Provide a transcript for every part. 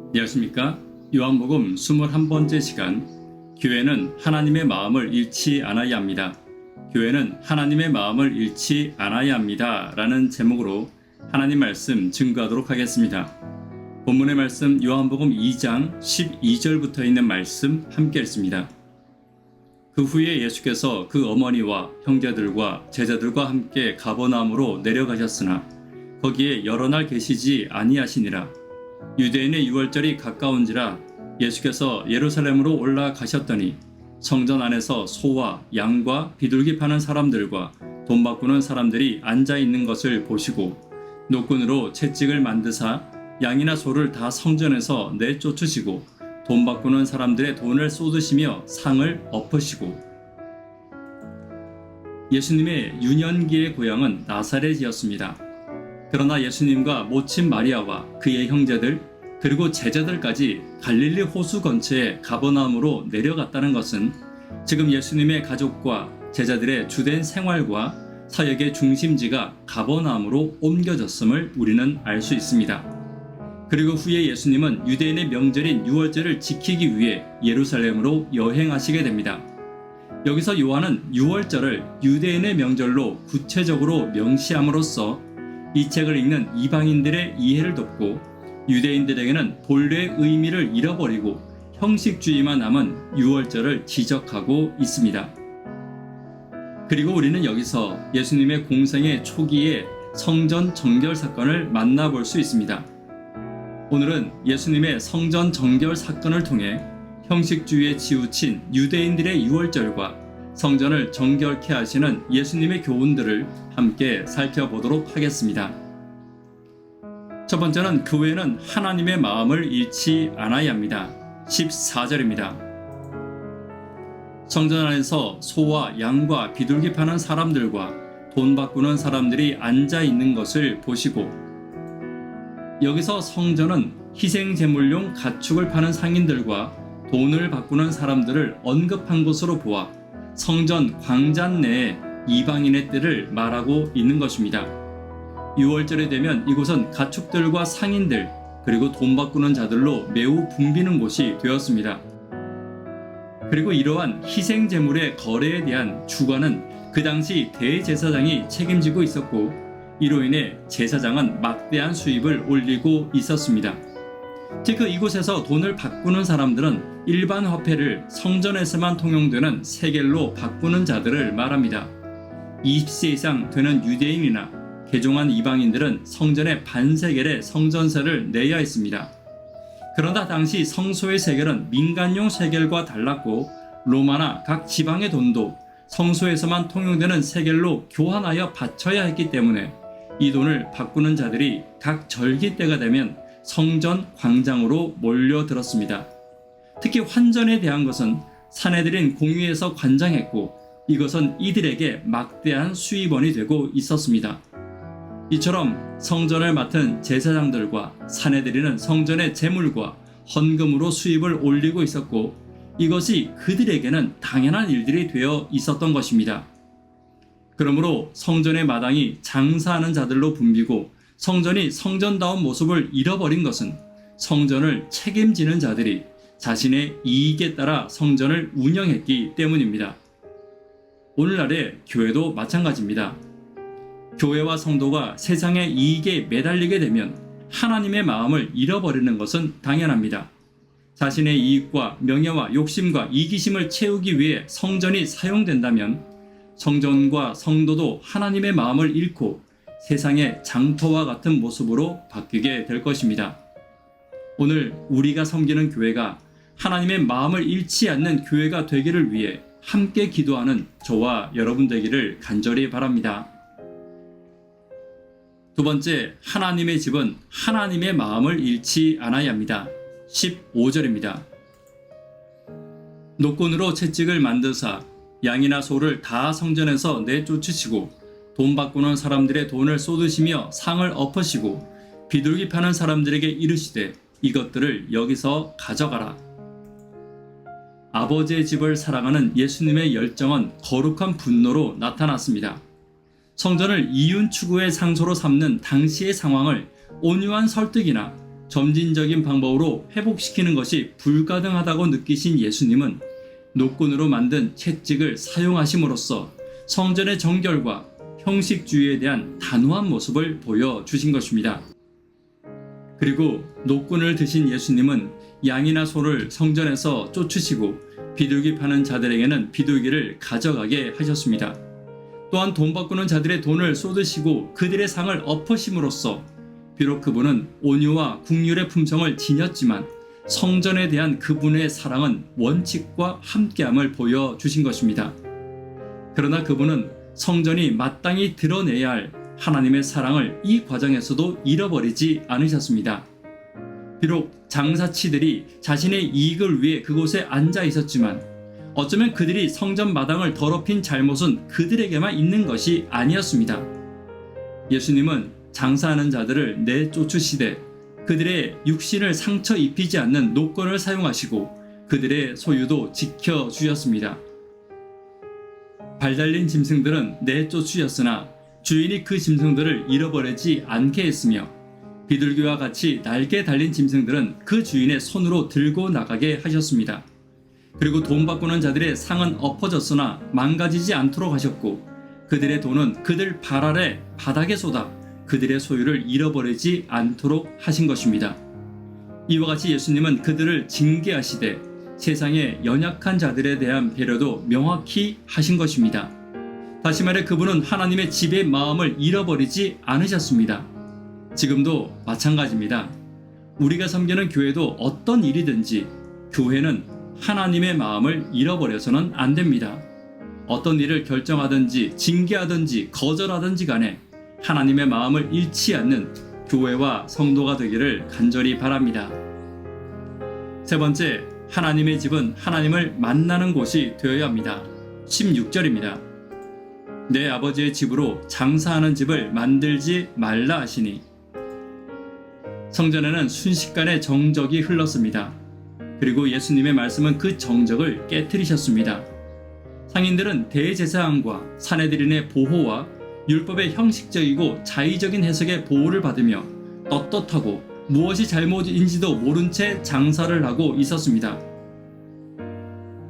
안녕하십니까? 요한복음 21번째 시간, 교회는 하나님의 마음을 잃지 않아야 합니다. 교회는 하나님의 마음을 잃지 않아야 합니다. 라는 제목으로 하나님 말씀 증거하도록 하겠습니다. 본문의 말씀 요한복음 2장 12절부터 있는 말씀 함께 읽습니다. 그 후에 예수께서 그 어머니와 형제들과 제자들과 함께 가버나움으로 내려가셨으나 거기에 여러 날 계시지 아니하시니라. 유대인의 유월절이 가까운지라 예수께서 예루살렘으로 올라가셨더니 성전 안에서 소와 양과 비둘기 파는 사람들과 돈 바꾸는 사람들이 앉아 있는 것을 보시고 노끈으로 채찍을 만드사 양이나 소를 다 성전에서 내쫓으시고 돈 바꾸는 사람들의 돈을 쏟으시며 상을 엎으시고. 예수님의 유년기의 고향은 나사렛이었습니다. 그러나 예수님과 모친 마리아와 그의 형제들 그리고 제자들까지 갈릴리 호수 근처의 가버나움으로 내려갔다는 것은 지금 예수님의 가족과 제자들의 주된 생활과 사역의 중심지가 가버나움으로 옮겨졌음을 우리는 알 수 있습니다. 그리고 후에 예수님은 유대인의 명절인 유월절을 지키기 위해 예루살렘으로 여행하시게 됩니다. 여기서 요한은 유월절을 유대인의 명절로 구체적으로 명시함으로써 이 책을 읽는 이방인들의 이해를 돕고 유대인들에게는 본래의 의미를 잃어버리고 형식주의만 남은 유월절을 지적하고 있습니다. 그리고 우리는 여기서 예수님의 공생의 초기의 성전 정결 사건을 만나볼 수 있습니다. 오늘은 예수님의 성전 정결 사건을 통해 형식주의에 치우친 유대인들의 유월절과 성전을 정결케 하시는 예수님의 교훈들을 함께 살펴보도록 하겠습니다. 첫 번째는 교회는 하나님의 마음을 잃지 않아야 합니다. 14절입니다. 성전 안에서 소와 양과 비둘기 파는 사람들과 돈 바꾸는 사람들이 앉아 있는 것을 보시고. 여기서 성전은 희생제물용 가축을 파는 상인들과 돈을 바꾸는 사람들을 언급한 것으로 보아 성전 광장 내에 이방인의 때를 말하고 있는 것입니다. 유월절이 되면 이곳은 가축들과 상인들 그리고 돈 바꾸는 자들로 매우 붐비는 곳이 되었습니다. 그리고 이러한 희생제물의 거래에 대한 주관은 그 당시 대제사장이 책임지고 있었고 이로 인해 제사장은 막대한 수입을 올리고 있었습니다. 특히 이곳에서 돈을 바꾸는 사람들은 일반 화폐를 성전에서만 통용되는 세겔로 바꾸는 자들을 말합니다. 20세 이상 되는 유대인이나 개종한 이방인들은 성전의 반세겔의 성전세를 내야 했습니다. 그러나 당시 성소의 세겔은 민간용 세겔과 달랐고 로마나 각 지방의 돈도 성소에서만 통용되는 세겔로 교환하여 바쳐야 했기 때문에 이 돈을 바꾸는 자들이 각 절기 때가 되면 성전 광장으로 몰려들었습니다. 특히 환전에 대한 것은 사내들인 공유에서 관장했고 이것은 이들에게 막대한 수입원이 되고 있었습니다. 이처럼 성전을 맡은 제사장들과 사내들이는 성전의 제물과 헌금으로 수입을 올리고 있었고 이것이 그들에게는 당연한 일들이 되어 있었던 것입니다. 그러므로 성전의 마당이 장사하는 자들로 붐비고 성전이 성전다운 모습을 잃어버린 것은 성전을 책임지는 자들이 자신의 이익에 따라 성전을 운영했기 때문입니다. 오늘날의 교회도 마찬가지입니다. 교회와 성도가 세상의 이익에 매달리게 되면 하나님의 마음을 잃어버리는 것은 당연합니다. 자신의 이익과 명예와 욕심과 이기심을 채우기 위해 성전이 사용된다면 성전과 성도도 하나님의 마음을 잃고 세상의 장터와 같은 모습으로 바뀌게 될 것입니다. 오늘 우리가 섬기는 교회가 하나님의 마음을 잃지 않는 교회가 되기를 위해 함께 기도하는 저와 여러분 되기를 간절히 바랍니다. 두 번째, 하나님의 집은 하나님의 마음을 잃지 않아야 합니다. 15절입니다. 노끈으로 채찍을 만드사 양이나 소를 다 성전에서 내쫓으시고 돈 바꾸는 사람들의 돈을 쏟으시며 상을 엎으시고 비둘기 파는 사람들에게 이르시되 이것들을 여기서 가져가라. 아버지의 집을 사랑하는 예수님의 열정은 거룩한 분노로 나타났습니다. 성전을 이윤 추구의 상소로 삼는 당시의 상황을 온유한 설득이나 점진적인 방법으로 회복시키는 것이 불가능하다고 느끼신 예수님은 노끈으로 만든 채찍을 사용하심으로써 성전의 정결과 형식주의에 대한 단호한 모습을 보여주신 것입니다. 그리고 노끈을 드신 예수님은 양이나 소를 성전에서 쫓으시고 비둘기 파는 자들에게는 비둘기를 가져가게 하셨습니다. 또한 돈 바꾸는 자들의 돈을 쏟으시고 그들의 상을 엎으심으로써 비록 그분은 온유와 긍휼의 품성을 지녔지만 성전에 대한 그분의 사랑은 원칙과 함께함을 보여주신 것입니다. 그러나 그분은 성전이 마땅히 드러내야 할 하나님의 사랑을 이 과정에서도 잃어버리지 않으셨습니다. 비록 장사치들이 자신의 이익을 위해 그곳에 앉아 있었지만 어쩌면 그들이 성전 마당을 더럽힌 잘못은 그들에게만 있는 것이 아니었습니다. 예수님은 장사하는 자들을 내쫓으시되 그들의 육신을 상처 입히지 않는 노건을 사용하시고 그들의 소유도 지켜주셨습니다. 발달린 짐승들은 내쫓으셨으나 주인이 그 짐승들을 잃어버리지 않게 했으며 비둘기와 같이 날개 달린 짐승들은 그 주인의 손으로 들고 나가게 하셨습니다. 그리고 돈 바꾸는 자들의 상은 엎어졌으나 망가지지 않도록 하셨고 그들의 돈은 그들 발 아래 바닥에 쏟아 그들의 소유를 잃어버리지 않도록 하신 것입니다. 이와 같이 예수님은 그들을 징계하시되 세상의 연약한 자들에 대한 배려도 명확히 하신 것입니다. 다시 말해 그분은 하나님의 집의 마음을 잃어버리지 않으셨습니다. 지금도 마찬가지입니다. 우리가 섬기는 교회도 어떤 일이든지 교회는 하나님의 마음을 잃어버려서는 안 됩니다. 어떤 일을 결정하든지 징계하든지 거절하든지 간에 하나님의 마음을 잃지 않는 교회와 성도가 되기를 간절히 바랍니다. 세 번째, 하나님의 집은 하나님을 만나는 곳이 되어야 합니다. 16절입니다. 내 아버지의 집으로 장사하는 집을 만들지 말라 하시니. 성전에는 순식간에 정적이 흘렀습니다. 그리고 예수님의 말씀은 그 정적을 깨트리셨습니다. 상인들은 대제사장과 사내들인의 보호와 율법의 형식적이고 자의적인 해석의 보호를 받으며 떳떳하고 무엇이 잘못인지도 모른 채 장사를 하고 있었습니다.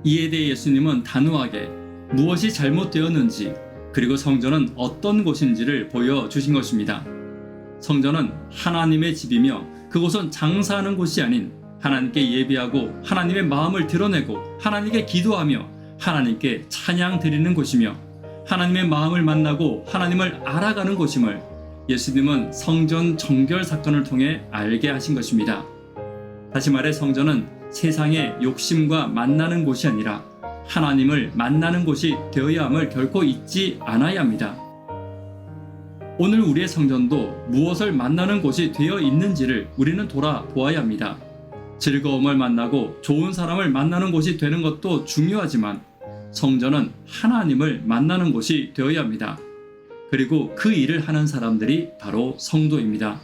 이에 대해 예수님은 단호하게 무엇이 잘못되었는지 그리고 성전은 어떤 곳인지를 보여주신 것입니다. 성전은 하나님의 집이며 그곳은 장사하는 곳이 아닌 하나님께 예배하고 하나님의 마음을 드러내고 하나님께 기도하며 하나님께 찬양 드리는 곳이며 하나님의 마음을 만나고 하나님을 알아가는 곳임을 예수님은 성전 정결 사건을 통해 알게 하신 것입니다. 다시 말해 성전은 세상의 욕심과 만나는 곳이 아니라 하나님을 만나는 곳이 되어야 함을 결코 잊지 않아야 합니다. 오늘 우리의 성전도 무엇을 만나는 곳이 되어 있는지를 우리는 돌아보아야 합니다. 즐거움을 만나고 좋은 사람을 만나는 곳이 되는 것도 중요하지만 성전은 하나님을 만나는 곳이 되어야 합니다. 그리고 그 일을 하는 사람들이 바로 성도입니다.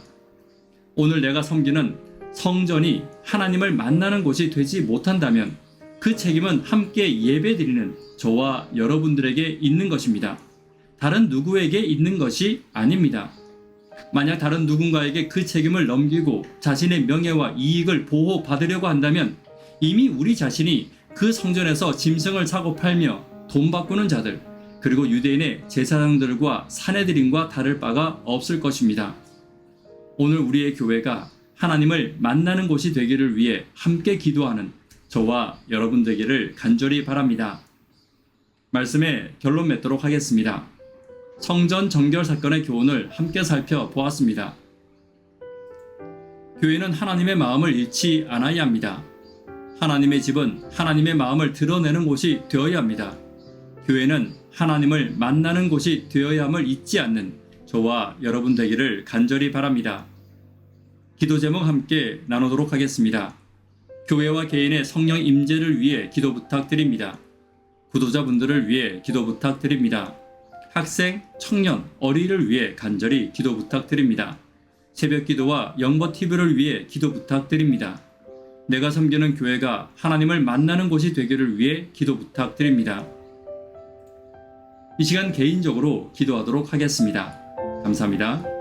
오늘 내가 섬기는 성전이 하나님을 만나는 곳이 되지 못한다면 그 책임은 함께 예배드리는 저와 여러분들에게 있는 것입니다. 다른 누구에게 있는 것이 아닙니다. 만약 다른 누군가에게 그 책임을 넘기고 자신의 명예와 이익을 보호받으려고 한다면 이미 우리 자신이 그 성전에서 짐승을 사고 팔며 돈 바꾸는 자들 그리고 유대인의 제사장들과 사내들인과 다를 바가 없을 것입니다. 오늘 우리의 교회가 하나님을 만나는 곳이 되기를 위해 함께 기도하는 저와 여러분 되기를 간절히 바랍니다. 말씀의 결론 맺도록 하겠습니다. 성전 정결 사건의 교훈을 함께 살펴보았습니다. 교회는 하나님의 마음을 잃지 않아야 합니다. 하나님의 집은 하나님의 마음을 드러내는 곳이 되어야 합니다. 교회는 하나님을 만나는 곳이 되어야 함을 잊지 않는 저와 여러분 되기를 간절히 바랍니다. 기도 제목 함께 나누도록 하겠습니다. 교회와 개인의 성령 임재를 위해 기도 부탁드립니다. 구도자분들을 위해 기도 부탁드립니다. 학생, 청년, 어린이를 위해 간절히 기도 부탁드립니다. 새벽 기도와 영버 TV를 위해 기도 부탁드립니다. 내가 섬기는 교회가 하나님을 만나는 곳이 되기를 위해 기도 부탁드립니다. 이 시간 개인적으로 기도하도록 하겠습니다. 감사합니다.